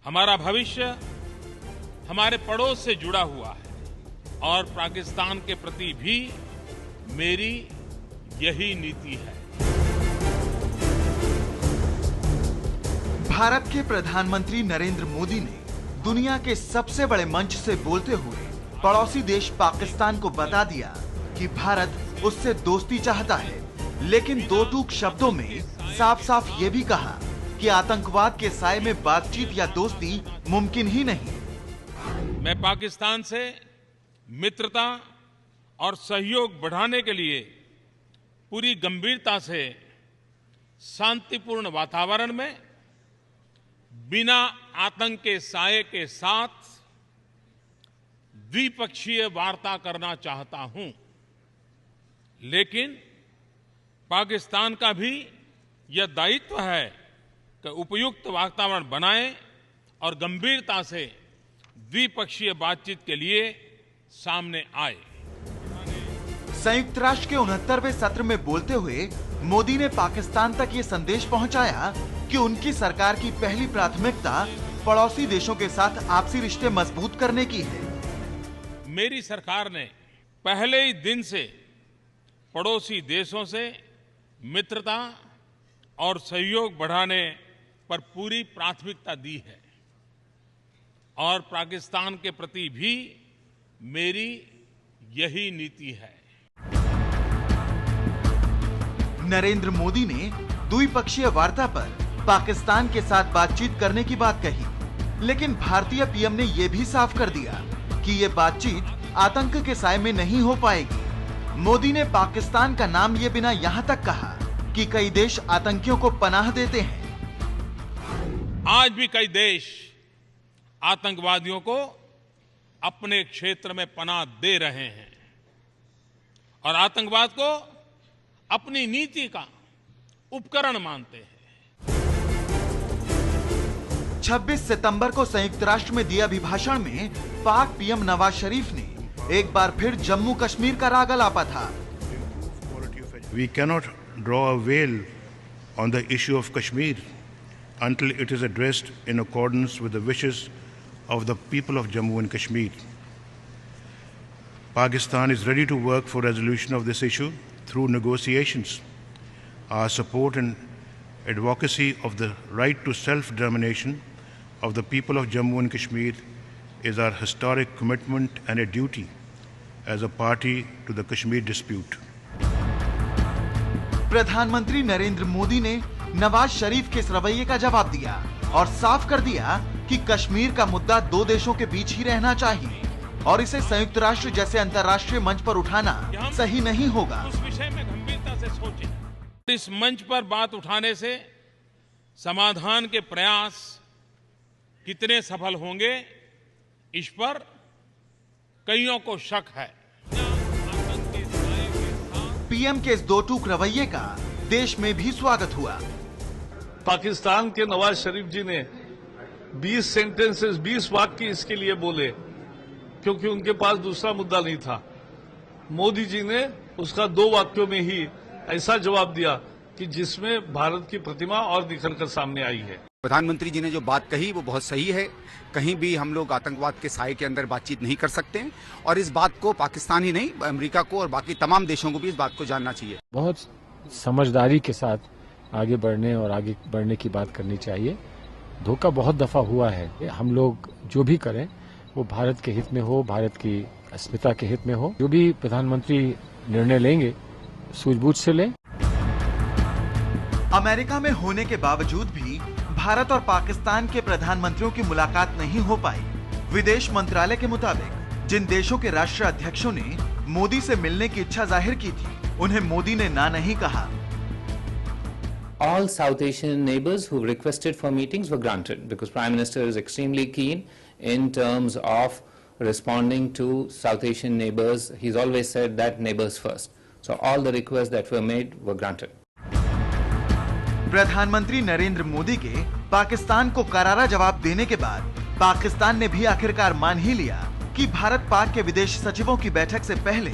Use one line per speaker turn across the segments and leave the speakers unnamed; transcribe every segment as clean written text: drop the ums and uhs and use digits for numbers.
हमारा भविष्य हमारे पड़ोस से जुड़ा हुआ है और पाकिस्तान के प्रति भी मेरी यही नीति है।
भारत के प्रधानमंत्री नरेंद्र मोदी ने दुनिया के सबसे बड़े मंच से बोलते हुए पड़ोसी देश पाकिस्तान को बता दिया कि भारत उससे दोस्ती चाहता है, लेकिन दो टूक शब्दों में साफ साफ ये भी कहा कि आतंकवाद के साए में बातचीत या दोस्ती मुमकिन ही नहीं।
मैं पाकिस्तान से मित्रता और सहयोग बढ़ाने के लिए पूरी गंभीरता से शांतिपूर्ण वातावरण में बिना आतंक के साए के साथ द्विपक्षीय वार्ता करना चाहता हूं, लेकिन पाकिस्तान का भी यह दायित्व है कि उपयुक्त वातावरण बनाए और गंभीरता से द्विपक्षीय बातचीत के लिए सामने आए।
संयुक्त राष्ट्र के 69वें सत्र में बोलते हुए मोदी ने पाकिस्तान तक ये संदेश पहुंचाया कि उनकी सरकार की पहली प्राथमिकता पड़ोसी देशों के साथ आपसी रिश्ते मजबूत करने की है।
मेरी सरकार ने पहले ही दिन से पड़ोसी देशों से मित्रता और सहयोग बढ़ाने पर पूरी प्राथमिकता दी है और पाकिस्तान के प्रति भी मेरी यही नीति है।
नरेंद्र मोदी ने द्विपक्षीय वार्ता पर पाकिस्तान के साथ बातचीत करने की बात कही, लेकिन भारतीय पीएम ने यह भी साफ कर दिया कि ये बातचीत आतंक के साए में नहीं हो पाएगी। मोदी ने पाकिस्तान का नाम लिए बिना यहां तक कहा कि कई देश आतंकियों को पनाह देते हैं।
आज भी कई देश आतंकवादियों को अपने क्षेत्र में पनाह दे रहे हैं और आतंकवाद को अपनी नीति का उपकरण मानते हैं।
26 सितंबर को संयुक्त राष्ट्र में दिए अभिभाषण में पाक पीएम नवाज शरीफ ने एक बार फिर जम्मू कश्मीर का राग अलापा था।
We cannot draw a veil on the issue of Kashmir until it is addressed in accordance with the wishes of the people of Jammu and Kashmir. Pakistan is ready to work for resolution of this issue through negotiations. Our support and advocacy of the right to self-determination of the people of Jammu and Kashmir is our historic commitment and a duty as a party to the Kashmir dispute.
प्रधानमंत्री नरेंद्र मोदी ने नवाज शरीफ के इस रवैये का जवाब दिया और साफ कर दिया कि कश्मीर का मुद्दा दो देशों के बीच ही रहना चाहिए और इसे संयुक्त राष्ट्र जैसे अंतर्राष्ट्रीय मंच पर उठाना सही नहीं होगा।
उस विषय में गंभीरता से सोचें। इस मंच पर बात उठाने से समाधान के प्रयास कितने सफल होंगे, इस पर कईयों को शक है।
पीएम के इस दो टूक रवैये का देश में भी स्वागत हुआ।
पाकिस्तान के नवाज शरीफ जी ने 20 सेंटेंसेस 20 वाक्य इसके लिए बोले क्योंकि उनके पास दूसरा मुद्दा नहीं था। मोदी जी ने उसका 2 वाक्यों में ही ऐसा जवाब दिया कि जिसमें भारत की प्रतिमा और निखर कर सामने आई है।
प्रधानमंत्री जी ने जो बात कही वो बहुत सही है। कहीं भी हम लोग आतंकवाद के साए के अंदर बातचीत नहीं कर सकते हैं और इस बात को पाकिस्तान ही नहीं, अमेरिका को और बाकी तमाम देशों को भी इस बात को जानना चाहिए।
बहुत समझदारी के साथ आगे बढ़ने और आगे बढ़ने की बात करनी चाहिए। धोखा बहुत दफा हुआ है। हम लोग जो भी करें वो भारत के हित में हो, भारत की अस्मिता के हित में हो। जो भी प्रधानमंत्री निर्णय लेंगे सूझबूझ से लें।
अमेरिका में होने के बावजूद भी भारत और पाकिस्तान के प्रधानमंत्रियों की मुलाकात नहीं हो पाई। विदेश मंत्रालय के मुताबिक जिन देशों के राष्ट्राध्यक्षों ने मोदी से मिलने की इच्छा जाहिर की थी, उन्हें मोदी ने ना नहीं कहा।
All South Asian neighbors who requested for meetings were granted because Prime Minister is extremely keen in terms of responding to South Asian neighbors. He's always said that neighbors first. So all the requests that were made were granted.
प्रधानमंत्री नरेंद्र मोदी के पाकिस्तान को करारा जवाब देने के बाद पाकिस्तान ने भी आखिरकार मान ही लिया कि भारत पाक के विदेश सचिवों की बैठक से पहले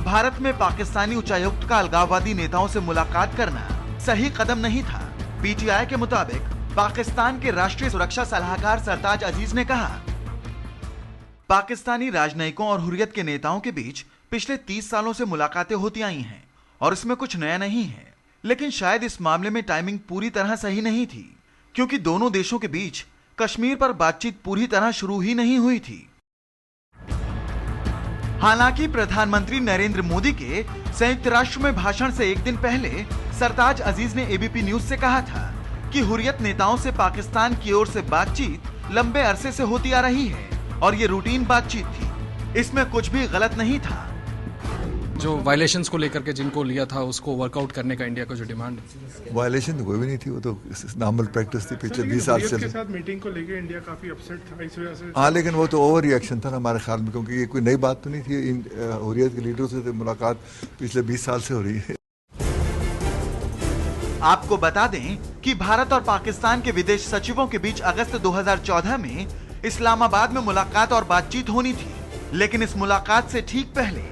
भारत में पाकिस्तानी उच्चायुक्त का अलगाववादी नेताओं से मुलाकात करना सही कदम नहीं था। पीटीआई के मुताबिक पाकिस्तान के राष्ट्रीय सुरक्षा सलाहकार सरताज अजीज ने कहा, पाकिस्तानी राजनयिकों और हुर्रियत के नेताओं के बीच पिछले 30 सालों से मुलाकातें होती आई हैं और इसमें कुछ नया नहीं है, लेकिन शायद इस मामले में टाइमिंग पूरी तरह सही नहीं थी, क्योंकि दोनों देशों के बीच कश्मीर पर बातचीत पूरी तरह शुरू ही नहीं हुई थी। हालांकि प्रधानमंत्री नरेंद्र मोदी के संयुक्त राष्ट्र में भाषण से एक दिन पहले सरताज अजीज ने एबीपी न्यूज से कहा था कि हुर्रियत नेताओं से पाकिस्तान की ओर से बातचीत लंबे अरसे से होती आ रही है और ये रूटीन बातचीत थी, इसमें कुछ भी गलत नहीं था।
जो वायलेशंस को लेकर के जिनको लिया था उसको वर्कआउट करने का इंडिया का जो डिमांड है,
वायलेशन तो कोई भी नहीं थी, वो तो नॉर्मल प्रैक्टिस थी पिछले 20 साल से।
के साथ मीटिंग को लेकर इंडिया काफी अपसेट था इस वजह से।
हाँ, लेकिन वो तो ओवर रिएक्शन था ना हमारे ख्याल में, क्योंकि ये कोई नई बात तो नहीं थी। इन हुर्रियत के लीडरों से मुलाकात पिछले 20 साल से हो रही है।
आपको बता दें कि भारत और पाकिस्तान के विदेश सचिवों के बीच अगस्त 2014 में इस्लामाबाद में मुलाकात और बातचीत होनी थी, लेकिन इस मुलाकात से ठीक पहले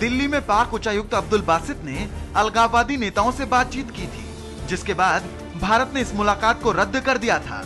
दिल्ली में पाक उच्चायुक्त अब्दुल बासित ने अलगाववादी नेताओं से बातचीत की थी, जिसके बाद भारत ने इस मुलाकात को रद्द कर दिया था।